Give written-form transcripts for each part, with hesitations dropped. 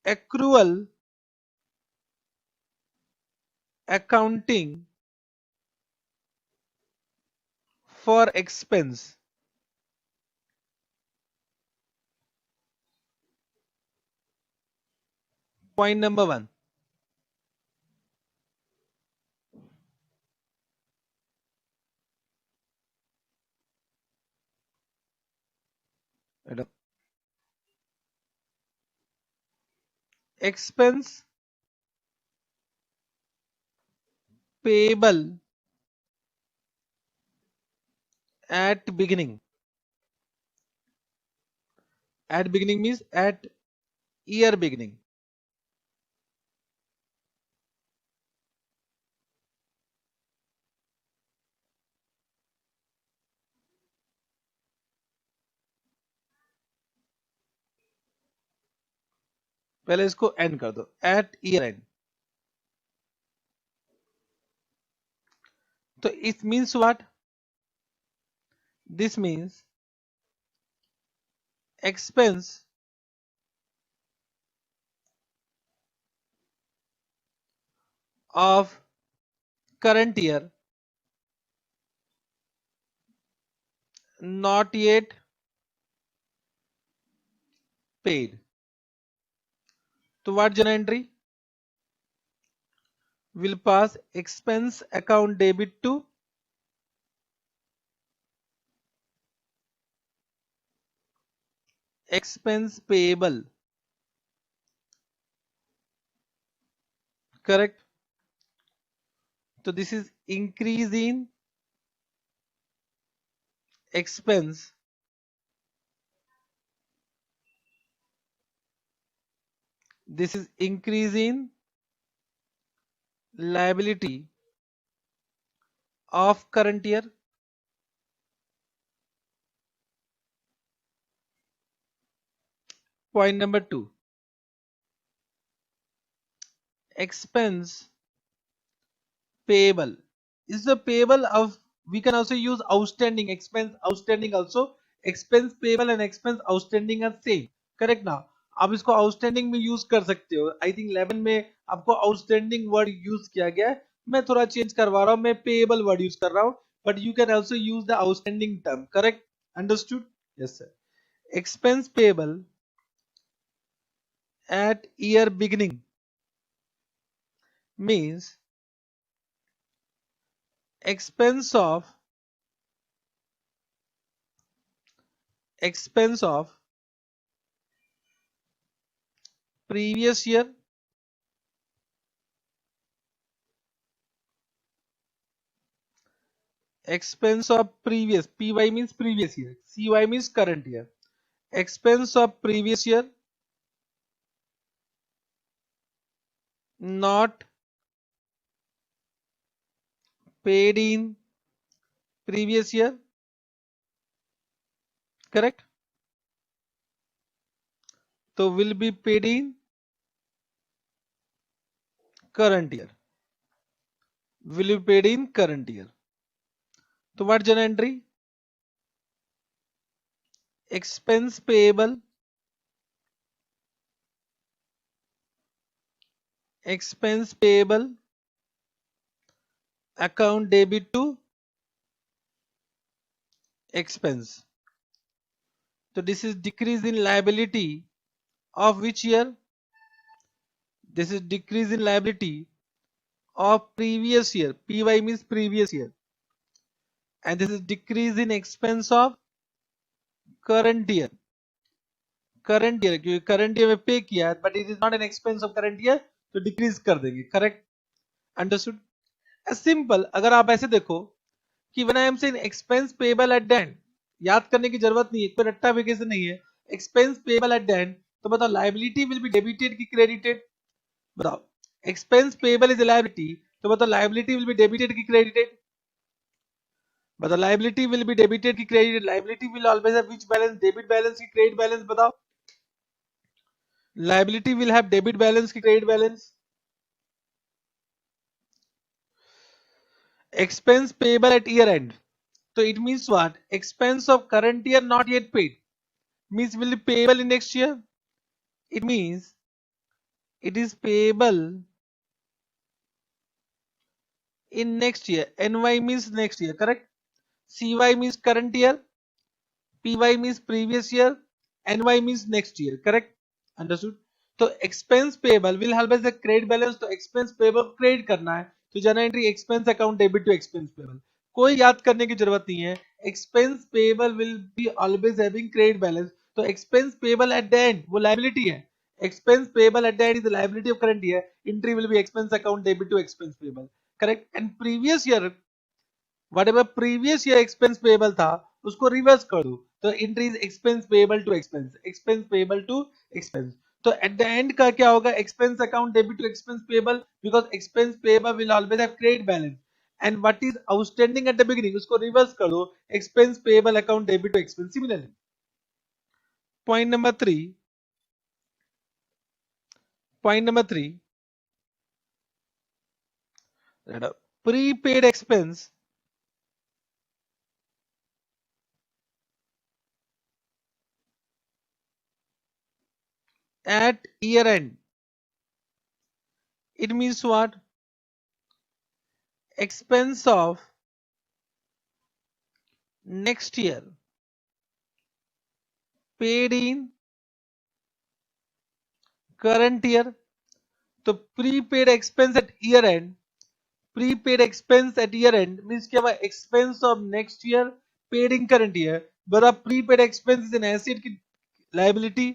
accrual accounting for expense. Point number one. Madam. Expense payable at beginning. At beginning means at year beginning. पहले इसको and कर दो, eight year and. तो it means what? This means expense of current year not yet paid. So what journal entry will pass expense account debit to expense payable. Correct? So this is increase in expense this is increase in liability of current year. Point number two, expense payable is the payable of, we can also use outstanding, expense outstanding also. Expense payable and expense outstanding are same. Correct ना? आप इसको outstanding में use कर सकते हो. I think 11 में आपको outstanding word use किया गया है. मैं थोड़ा चेंज करवा रहा हूं, मैं पेएबल वर्ड यूज कर रहा हूं, but you can also use the outstanding term. Correct? Understood? Yes sir. Expense payable at year beginning means expense of previous year expense of previous, py means previous year, cy means current year, expense of previous year not paid in previous year. Correct? So will be paid in current year, will be paid in current year. So what journal entry? Expense payable account debit to expense. So this is decrease in liability of which year? This is decrease in liability of previous year, py means previous year, and this is decrease in expense of current year. Current year, क्योंकि current year में पे किया है but it is not an expense of current year, तो decrease कर देंगे. Correct? Understood? Simple. अगर आप ऐसे देखो कि when I am saying expense payable at the and, याद करने की जरूरत नहीं है, कोई रट्टा वेकेशन नहीं है. Expense payable at the end, तो बताओ लायबिलिटी विल बी डेबिटेड की क्रेडिटेड? बताओ. एक्सपेंस पेएबल इज लायबिलिटी, तो बताओ लायबिलिटी विल बी डेबिटेड की क्रेडिटेड? बताओ लायबिलिटी विल बी डेबिटेड की credited. Liability will always have which balance? Debit balance की क्रेडिट बैलेंस? बताओ. Liability will have debit balance की credit balance. Expense payable at year end. So it means what? Expense of current year not yet paid means will be payable in next year. It means it is payable in next year. NY means next year, correct? CY means current year, PY means previous year, NY means next year, correct? Understood? तो expense payable will help as a credit balance. तो expense payable credit करना है तो जाना entry expense account debit to expense payable. कोई याद करने की जरूरत नहीं है. Expense payable will be always having credit balance. तो expense payable at the end वो liability है. Expense payable at the end is the liability of current year. Entry will be expense account debit to expense payable. Correct? And previous year whatever previous year expense payable था उसको reverse कर दो तो increase expense payable to expense. तो at the end का क्या होगा expense account debit to expense payable because expense payable will always have credit balance and what is outstanding at the beginning उसको रिवर्स कर दो expense payable account debit to expense. Similarly point number 3 prepaid expense at year end. It means what? Expense of next year paid in current year. तो prepaid expense at year end, prepaid expense at year end means क्या हुआ expense of next year paid in current year. बड़ा prepaid expense is an asset की liability,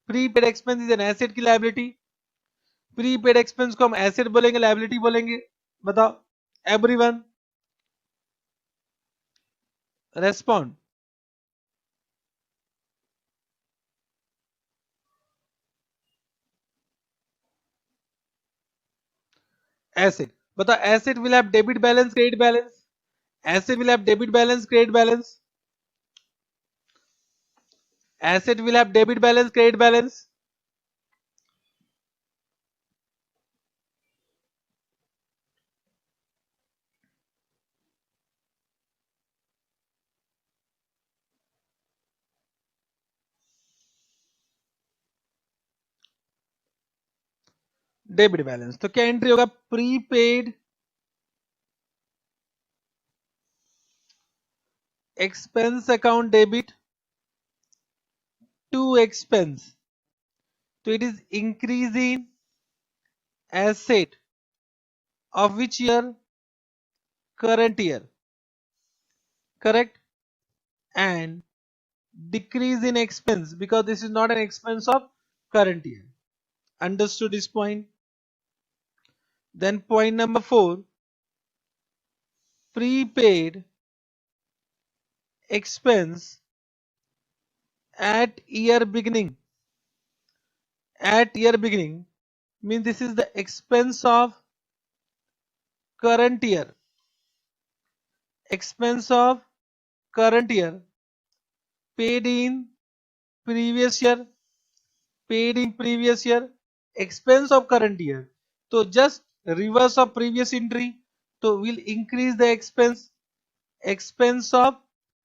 prepaid expense is an asset की liability. prepaid expense को हम asset बोलेंगे liability बोलेंगे बताओ everyone respond. Asset बताओ asset will have debit balance credit balance. Asset will have debit balance credit balance. Asset will have debit balance credit balance. Debit balance तो क्या entry होगा prepaid expense account debit to expense. तो it is increase in asset of which year current year, correct? And decrease in expense because this is not an expense of current year. Understood this point? Then point number 4, prepaid expense at year beginning. At year beginning means this is the expense of current year. Expense of current year paid in previous year, paid in previous year, expense of current year. So just reverse of previous entry, so will increase the expense of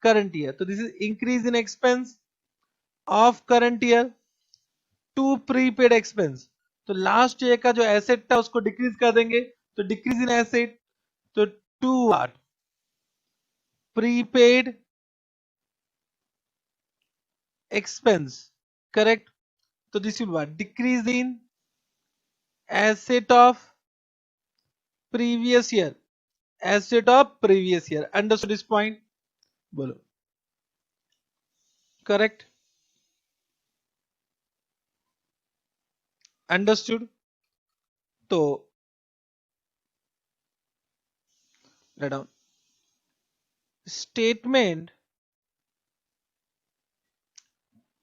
current year. So this is increase in expense of current year to prepaid expense. तो last year का जो asset था उसको decrease कर देंगे तो decrease in asset तो to what prepaid expense, correct? So this will what decrease in asset of previous year, asset of previous year. Understood this point? बोलो correct? Understood? तो write down statement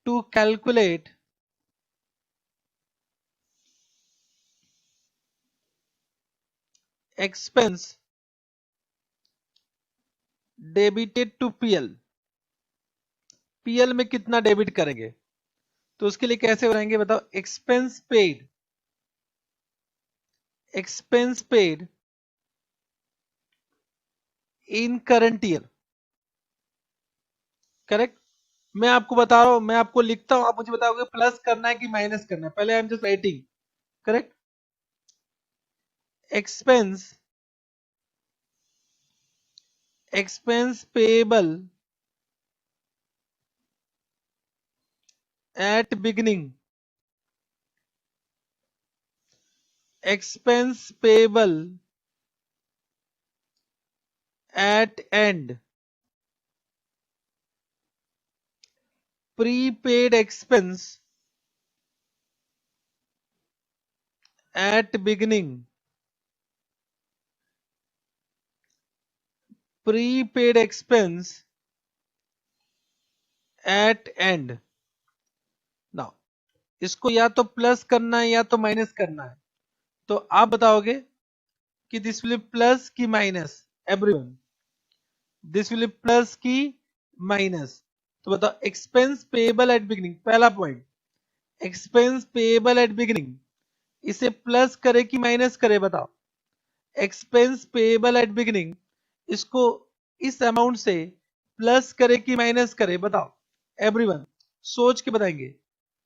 to calculate expense debited to PL. PL में कितना debit करेंगे तो उसके लिए कैसे बनाएंगे बताओ expense paid in current year, correct? मैं आपको बता रहा हूं मैं आपको लिखता हूं आप मुझे बताओगे प्लस करना है कि माइनस करना है. पहले I am just writing, correct? Expense payable at beginning, expense payable at end, prepaid expense at beginning, prepaid expense at end. Now इसको या तो प्लस करना है या तो माइनस करना है, तो आप बताओगे कि दिस विल प्लस की minus, everyone this will plus की माइनस। तो बताओ एक्सपेंस पेएबल एट बिगिनिंग, पहला point expense payable at beginning, इसे प्लस करे कि माइनस करे बताओ। एक्सपेंस पेएबल एट बिगिनिंग, इसको इस अमाउंट से प्लस करे कि माइनस करे बताओ, एवरीवन सोच के बताएंगे।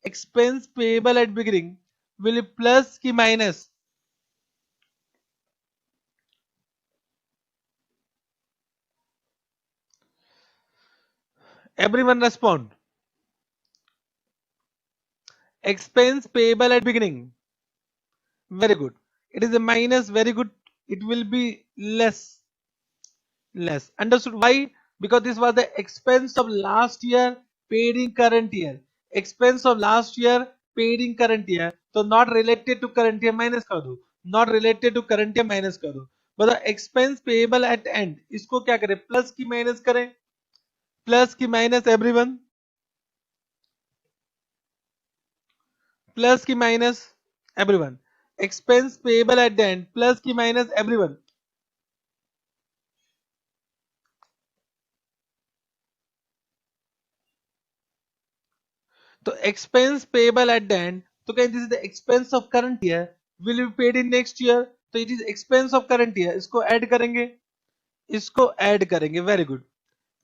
Expense payable at beginning will plus की minus? Everyone respond. Expense payable at beginning. Very good. It is a minus. Very good. It will be less. Less. Understood why? Because this was the expense of last year paid in current year. Expense of last year paid in current year. So not related to current year minus कर दो. Not related to current year minus कर दो. But the expense payable at end, इसको क्या करें? Plus की minus करें. Plus की minus everyone. प्लस की minus everyone, expense payable at the end plus की माइनस एवरीवन। तो expense payable at the end, तो कहें this is the expense of current year will be paid in next year, तो it is expense of current year, इसको add करेंगे, इसको add करेंगे। Very good,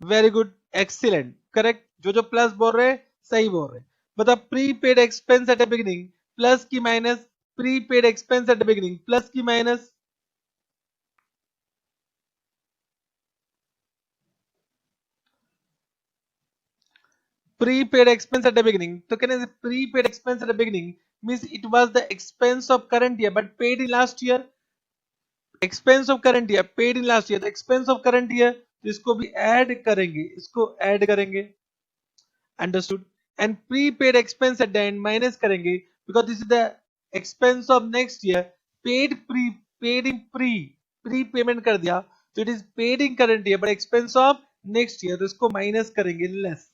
very good, excellent, correct. जो जो plus बोल रहे सही बोल रहे। मतलब prepaid expense at the beginning plus की minus, prepaid expense at the beginning plus की minus, prepaid expense at the beginning. So can I say prepaid expense at the beginning means it was the expense of current year but paid in last year. Expense of current year paid in last year, the expense of current year, तो इसको भी add करेंगे, इसको add करेंगे। Understood. And prepaid expense at the end minus करेंगे because this is the expense of next year paid pre, paid in prepayment कर दिया, तो it is paid in current year but expense of next year, तो इसको minus करेंगे, less,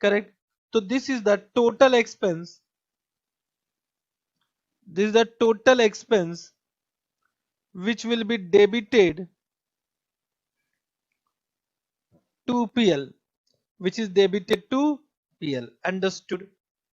correct? So this is the total expense, this is the total expense which will be debited to PL, which is debited to PL. Understood?